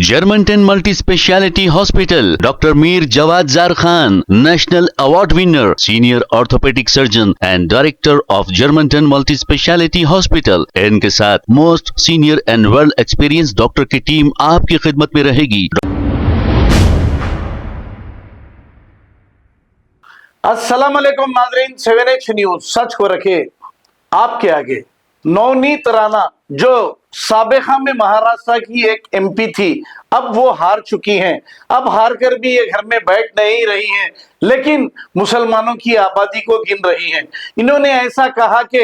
Germanton multi speciality hospital, doctor Mir Jawad Zar Khan, national award winner, senior orthopaedic surgeon and director of Germanton multi speciality hospital. इनके साथ most senior and world experience doctor की team आपकी खिदमत में रहेगी। अस्सलाम वालेकुम नाज़रीन, 7H न्यूज सच को रखे आपके आगे। नवनीत राणा जो साबिका में महाराष्ट्र की एक एमपी थी, अब वो हार चुकी हैं। अब हार कर भी ये घर में बैठ नहीं रही हैं, लेकिन मुसलमानों की आबादी को गिन रही हैं। इन्होंने ऐसा कहा कि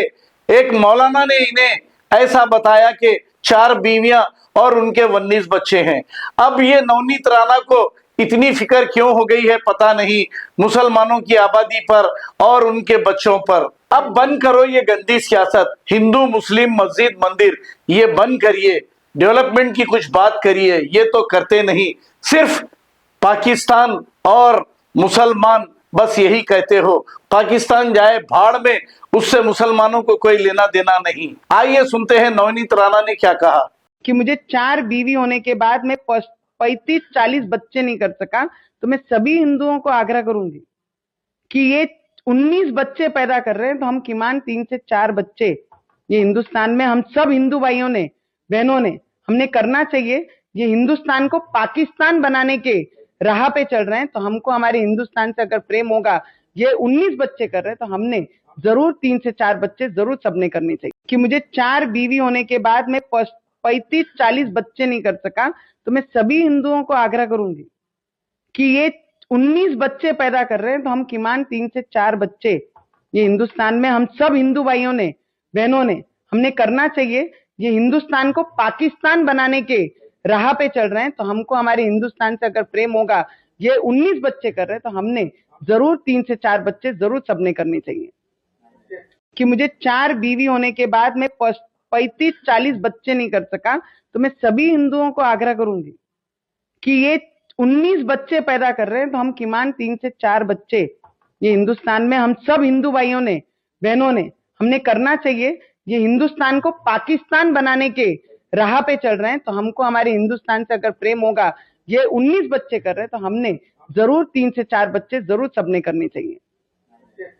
एक मौलाना ने इन्हें ऐसा बताया कि 4 बीवियां और उनके 19 बच्चे हैं। अब ये नवनीत राणा को इतनी फिक्र क्यों हो गई है पता नहीं, मुसलमानों की आबादी पर और उनके बच्चों पर। अब बंद करो ये गंदी सियासत, हिंदू मुस्लिम मस्जिद मंदिर ये बंद करिए, डेवलपमेंट की कुछ बात करिए। ये तो करते नहीं, सिर्फ पाकिस्तान और मुसलमान बस यही कहते हो। पाकिस्तान जाए भाड़ में, उससे मुसलमानों को कोई लेना देना नहीं। आइए सुनते हैं नवनीत राणा ने क्या कहा। कि मुझे 4 बीवी होने के बाद मैं 35-40 बच्चे नहीं कर सका, तो मैं सभी हिंदुओं को आग्रह करूंगी कि ये 19 बच्चे पैदा कर रहे हैं, तो हम किमान 3 से 4 बच्चे ये हिंदुस्तान में हम सब हिंदू भाइयों ने बहनों ने हमने करना चाहिए। ये हिंदुस्तान को पाकिस्तान बनाने के राह पे चल रहे हैं, तो हमको हमारे हिंदुस्तान से अगर प्रेम होगा, ये 19 बच्चे कर रहे हैं, तो हमने जरूर 3 से 4 बच्चे जरूर सबने करने चाहिए। कि मुझे 4 बीवी होने के बाद मैं 35-40 बच्चे नहीं कर सका, तो मैं सभी हिंदुओं को आग्रह करूंगी कि ये 19 बच्चे पैदा कर रहे हैं, तो हम किमान 3 से 4 बच्चे ये हिंदुस्तान में हम सब हिंदू भाइयों ने बहनों ने हमने करना चाहिए। ये हिंदुस्तान को पाकिस्तान बनाने के राह पे चल रहे हैं, तो हमको हमारे हिंदुस्तान से अगर प्रेम होगा, ये 19 बच्चे कर रहे हैं, तो हमने जरूर 3 से 4 बच्चे जरूर सबने करने चाहिए। कि मुझे 4 बीवी होने के बाद मैं 35-40 बच्चे नहीं कर सका, तो मैं सभी हिंदुओं को आग्रह करूंगी कि ये 19 बच्चे पैदा कर रहे हैं, तो हम किमान 3 से 4 बच्चे ये हिंदुस्तान में हम सब हिंदू भाइयों ने बहनों ने हमने करना चाहिए। ये हिंदुस्तान को पाकिस्तान बनाने के राह पे चल रहे हैं, तो हमको हमारे हिंदुस्तान से अगर प्रेम होगा, ये 19 बच्चे कर रहे हैं, तो हमने जरूर 3 से 4 बच्चे जरूर सबने करने चाहिए।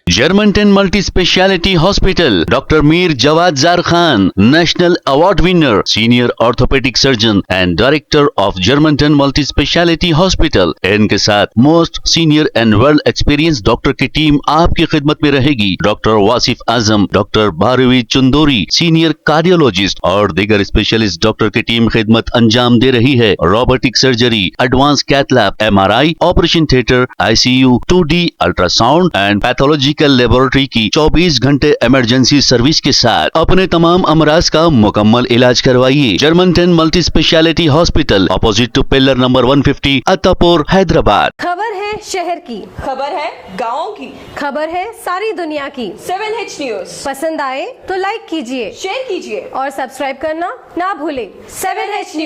Germanton multi speciality hospital, doctor Mir Jawad Zar Khan, national award winner, senior orthopaedic surgeon and director of Germanton multi speciality hospital. इनके साथ most senior and world experience doctor की टीम आपकी खिदमत में रहेगी। Doctor Wasif Azam, doctor Bharvi Chandori, senior cardiologist और दीगर स्पेशलिस्ट डॉक्टर की टीम खिदमत अंजाम दे रही है। Robotic surgery, advance cath lab, MRI, operation theatre, ICU, 2D ultrasound and pathological laboratory की 24 घंटे इमरजेंसी सर्विस के साथ अपने तमाम अमराज का मुकम्मल इलाज करवाइए। Germanten multi speciality hospital, opposite to pillar number 150, Attapur, Hyderabad. खबर है शहर की, खबर है गाँव की, खबर है सारी दुनिया की। 7H न्यूज पसंद आए तो लाइक कीजिए, शेयर कीजिए और सब्सक्राइब करना ना भूलें। 7H news.